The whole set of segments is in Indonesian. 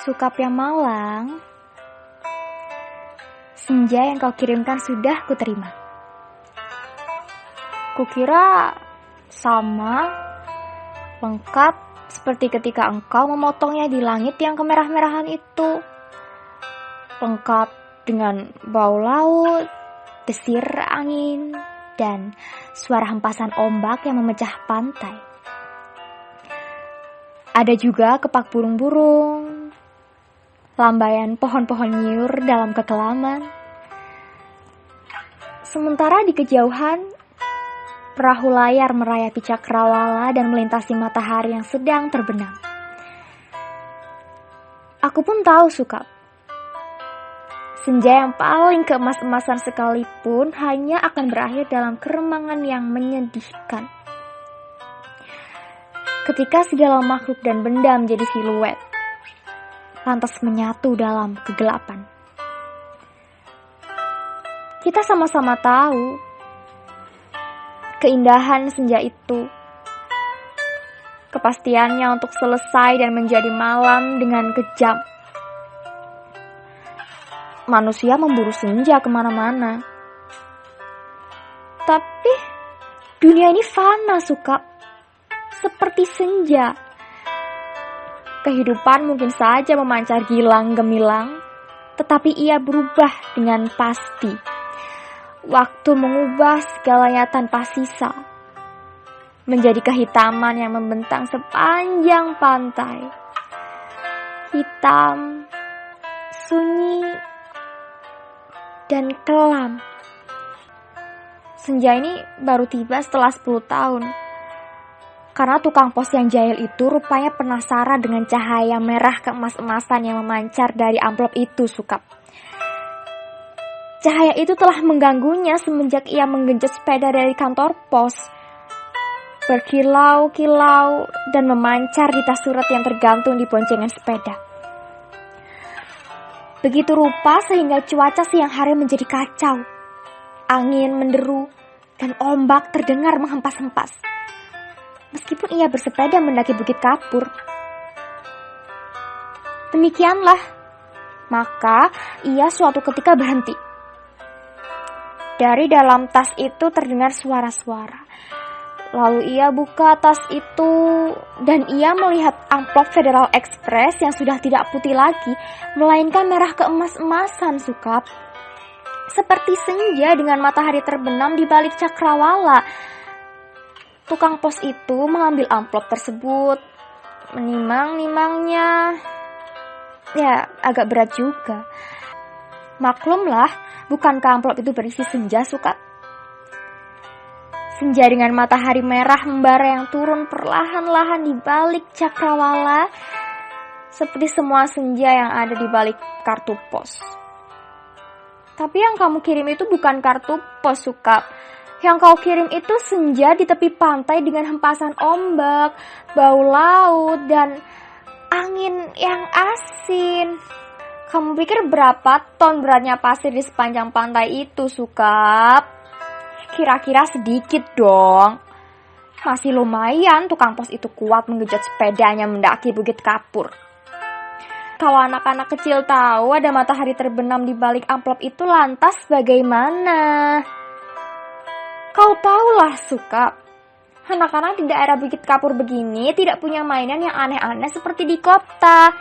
Sukap yang malang, senja yang kau kirimkan sudah kuterima. Kukira sama, lengkap seperti ketika engkau memotongnya di langit yang kemerah-merahan itu. Lengkap dengan bau laut, desir angin, dan suara hempasan ombak yang memecah pantai. Ada juga kepak burung-burung, lambaian pohon-pohon nyiur dalam kekelaman. Sementara di kejauhan, perahu layar merayapi cakrawala dan melintasi matahari yang sedang terbenam. Aku pun tahu Sukap, senja yang paling keemas-emasan sekalipun hanya akan berakhir dalam keremangan yang menyedihkan. Ketika segala makhluk dan benda menjadi siluet, lantas menyatu dalam kegelapan. Kita sama-sama tahu keindahan senja itu, kepastiannya untuk selesai dan menjadi malam dengan kejam. Manusia memburu senja kemana-mana. Tapi dunia ini fana, Sukap. Seperti senja. Kehidupan mungkin saja memancar gilang gemilang, tetapi ia berubah dengan pasti. Waktu mengubah segalanya tanpa sisa, menjadi kehitaman yang membentang sepanjang pantai. Hitam, sunyi, dan kelam. Senja ini baru tiba setelah 10 tahun. Karena tukang pos yang jahil itu rupanya penasaran dengan cahaya merah keemas-emasan yang memancar dari amplop itu, Sukap. Cahaya itu telah mengganggunya semenjak ia menggenjot sepeda dari kantor pos. Berkilau-kilau dan memancar di tas surat yang tergantung di boncengan sepeda. Begitu rupa sehingga cuaca siang hari menjadi kacau. Angin menderu dan ombak terdengar menghempas-hempas. Meskipun ia bersepeda mendaki Bukit Kapur. Demikianlah, maka ia suatu ketika berhenti. Dari dalam tas itu terdengar suara-suara. Lalu ia buka tas itu dan ia melihat amplop Federal Express yang sudah tidak putih lagi, melainkan merah keemas-emasan, Sukap. Seperti senja dengan matahari terbenam di balik cakrawala. Tukang pos itu mengambil amplop tersebut, menimang-nimangnya. Ya, agak berat juga. Maklumlah, bukankah amplop itu berisi senja, Sukap? Senja dengan matahari merah membara yang turun perlahan-lahan di balik cakrawala, seperti semua senja yang ada di balik kartu pos. Tapi yang kamu kirim itu bukan kartu pos, Sukap. Yang kau kirim itu senja di tepi pantai dengan hempasan ombak, bau laut, dan angin yang asin. Kamu pikir berapa ton beratnya pasir di sepanjang pantai itu, Sukap? Kira-kira sedikit dong. Masih lumayan tukang pos itu kuat menggenjot sepedanya mendaki Bukit Kapur. Kalau anak-anak kecil tahu ada matahari terbenam di balik amplop itu, lantas bagaimana? Kau tahulah, Sukap, anak-anak di daerah Bukit Kapur begini tidak punya mainan yang aneh-aneh seperti di kota.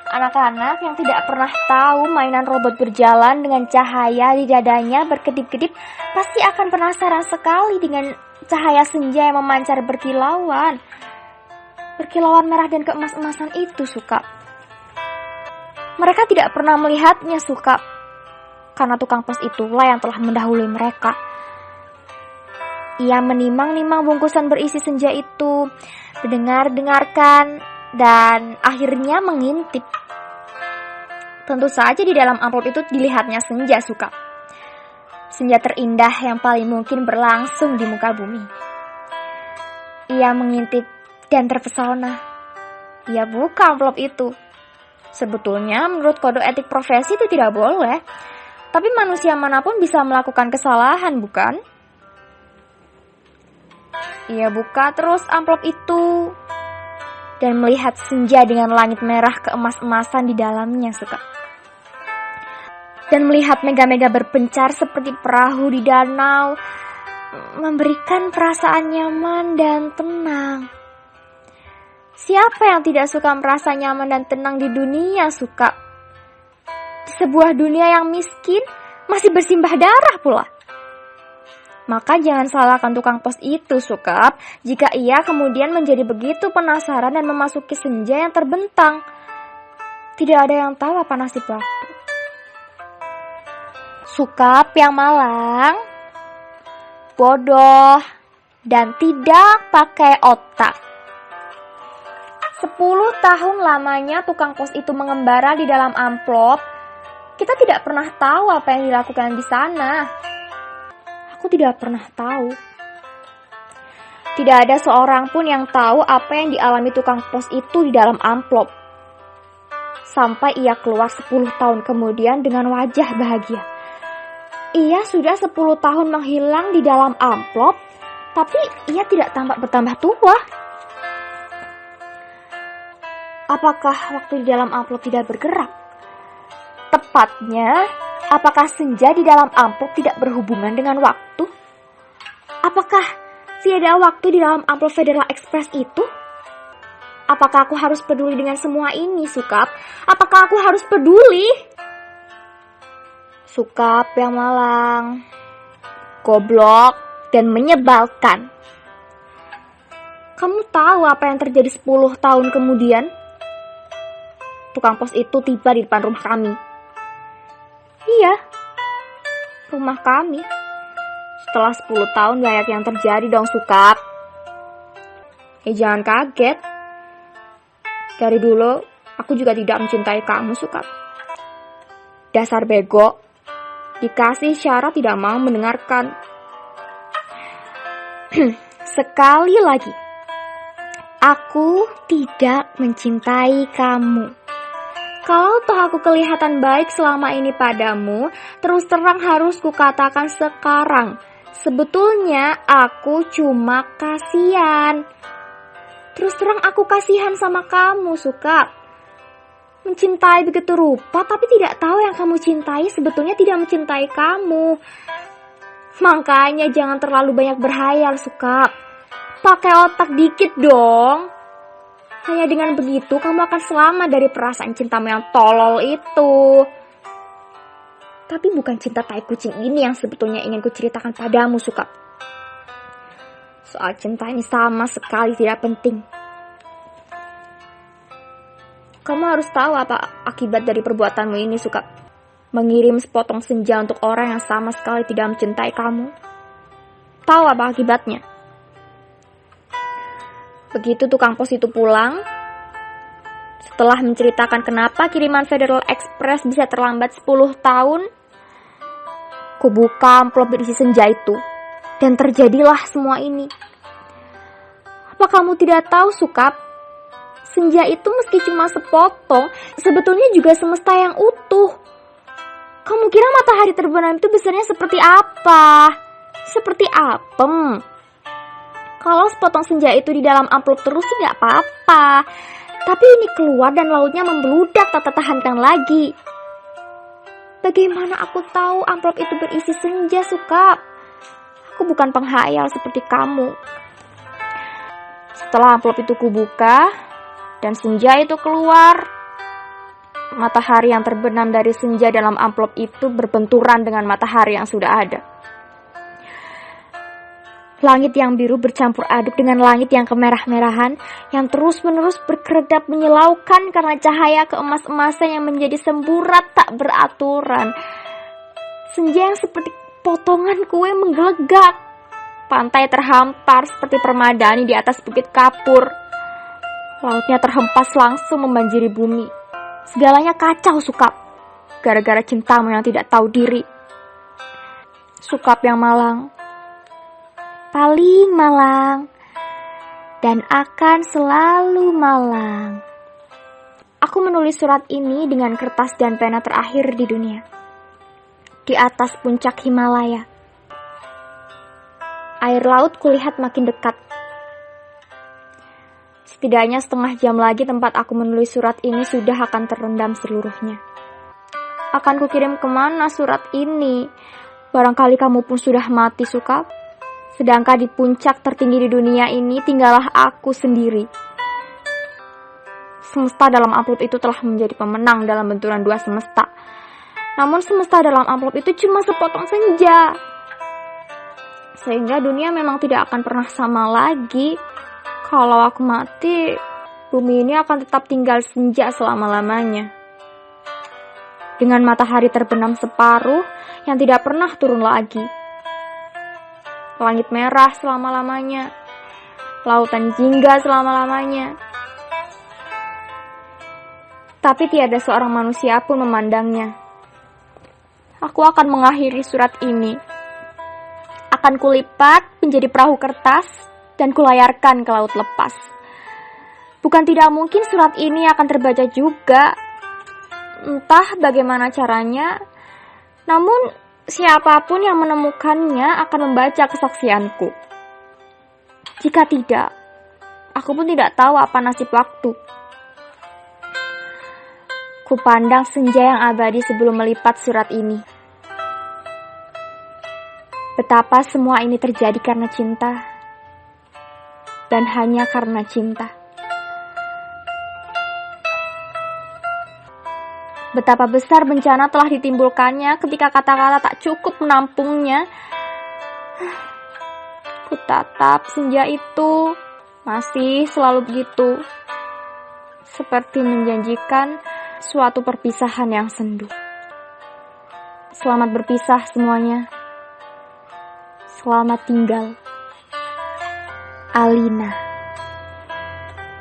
Anak-anak yang tidak pernah tahu mainan robot berjalan dengan cahaya di dadanya berkedip-kedip pasti akan penasaran sekali dengan cahaya senja yang memancar berkilauan. Berkilauan merah dan keemas-emasan itu, Sukap. Mereka tidak pernah melihatnya, Sukap. Karena tukang pos itulah yang telah mendahului mereka. Ia menimang-nimang bungkusan berisi senja itu, mendengar-dengarkan, dan akhirnya mengintip. Tentu saja di dalam amplop itu dilihatnya senja, Sukap. Senja terindah yang paling mungkin berlangsung di muka bumi. Ia mengintip dan terpesona. Ia buka amplop itu. Sebetulnya menurut kode etik profesi itu tidak boleh. Tapi manusia manapun bisa melakukan kesalahan, bukan? Ia buka terus amplop itu dan melihat senja dengan langit merah keemas-emasan di dalamnya, Sukap. Dan melihat mega-mega berpencar seperti perahu di danau, memberikan perasaan nyaman dan tenang. Siapa yang tidak suka merasa nyaman dan tenang di dunia, Sukap? Di sebuah dunia yang miskin, masih bersimbah darah pula. Maka jangan salahkan tukang pos itu, Sukap, jika ia kemudian menjadi begitu penasaran dan memasuki senja yang terbentang. Tidak ada yang tahu apa nasib waktu. Sukap yang malang, bodoh, dan tidak pakai otak. 10 tahun lamanya tukang pos itu mengembara di dalam amplop. Kita tidak pernah tahu apa yang dilakukan di sana. Aku tidak pernah tahu. Tidak ada seorang pun yang tahu apa yang dialami tukang pos itu di dalam amplop. Sampai ia keluar 10 tahun kemudian dengan wajah bahagia. Ia sudah 10 tahun menghilang di dalam amplop, tapi ia tidak tampak bertambah tua. Apakah waktu di dalam amplop tidak bergerak? Tepatnya, apakah senja di dalam amplop tidak berhubungan dengan waktu? Apakah tiada waktu di dalam amplop Federal Express itu? Apakah aku harus peduli dengan semua ini, Sukap? Apakah aku harus peduli? Sukap yang malang, goblok, dan menyebalkan. Kamu tahu apa yang terjadi 10 tahun kemudian? Tukang pos itu tiba di depan rumah kami. Iya, rumah kami. Setelah 10 tahun banyak yang terjadi dong, Sukap. Jangan kaget. Dari dulu, aku juga tidak mencintai kamu, Sukap. Dasar bego. Dikasih syarat tidak mau mendengarkan. Sekali lagi, aku tidak mencintai kamu. Kalau toh aku kelihatan baik selama ini padamu, terus terang harus kukatakan sekarang. Sebetulnya aku cuma kasihan. Terus terang aku kasihan sama kamu, Sukap. Mencintai begitu rupa, tapi tidak tahu yang kamu cintai sebetulnya tidak mencintai kamu. Makanya jangan terlalu banyak berhayal, Sukap. Pakai otak dikit dong. Hanya dengan begitu kamu akan selamat dari perasaan cintamu yang tolol itu. Tapi bukan cinta tai kucing ini yang sebetulnya ingin kuceritakan padamu, Sukap. Soal cinta ini sama sekali tidak penting. Kamu harus tahu apa akibat dari perbuatanmu ini, Sukap. Mengirim sepotong senja untuk orang yang sama sekali tidak mencintai kamu. Tahu apa akibatnya? Begitu tukang pos itu pulang, setelah menceritakan kenapa kiriman Federal Express bisa terlambat 10 tahun, ku buka amplop berisi senja itu, dan terjadilah semua ini. Apa kamu tidak tahu, Sukap? Senja itu meski cuma sepotong, sebetulnya juga semesta yang utuh. Kamu kira matahari terbenam itu besarnya seperti apa? Seperti apem. Kalau sepotong senja itu di dalam amplop terus sih gak apa-apa. Tapi ini keluar dan lautnya membeludak tak tertahankan lagi. Bagaimana aku tahu amplop itu berisi senja, Sukap? Aku bukan penghayal seperti kamu. Setelah amplop itu kubuka dan senja itu keluar, matahari yang terbenam dari senja dalam amplop itu berbenturan dengan matahari yang sudah ada. Langit yang biru bercampur aduk dengan langit yang kemerah-merahan yang terus-menerus berkeredap menyilaukan karena cahaya keemas-emasan yang menjadi semburat tak beraturan. Senja yang seperti potongan kue menggelegak. Pantai terhampar seperti permadani di atas bukit kapur. Lautnya terhempas langsung membanjiri bumi. Segalanya kacau, Sukap. Gara-gara cintamu yang tidak tahu diri. Sukap yang malang. Paling malang. Dan akan selalu malang. Aku menulis surat ini dengan kertas dan pena terakhir di dunia. Di atas puncak Himalaya. Air laut kulihat makin dekat. Setidaknya setengah jam lagi tempat aku menulis surat ini sudah akan terendam seluruhnya. Akan kukirim kemana surat ini? Barangkali kamu pun sudah mati, Sukap. Sedangkan di puncak tertinggi di dunia ini tinggallah aku sendiri. Semesta dalam amplop itu telah menjadi pemenang dalam benturan dua semesta. Namun semesta dalam amplop itu cuma sepotong senja. Sehingga dunia memang tidak akan pernah sama lagi. Kalau aku mati, bumi ini akan tetap tinggal senja selama-lamanya. Dengan matahari terbenam separuh yang tidak pernah turun lagi. Langit merah selama-lamanya. Lautan jingga selama-lamanya. Tapi tiada seorang manusia pun memandangnya. Aku akan mengakhiri surat ini. Akan kulipat menjadi perahu kertas dan kulayarkan ke laut lepas. Bukan tidak mungkin surat ini akan terbaca juga. Entah bagaimana caranya, namun siapapun yang menemukannya akan membaca kesaksianku. Jika tidak, aku pun tidak tahu apa nasib waktu. Kupandang senja yang abadi sebelum melipat surat ini. Betapa semua ini terjadi karena cinta. Dan hanya karena cinta. Betapa besar bencana telah ditimbulkannya ketika kata-kata tak cukup menampungnya. Kutatap senja itu masih selalu begitu. Seperti menjanjikan suatu perpisahan yang sendu. Selamat berpisah semuanya. Selamat tinggal. Alina.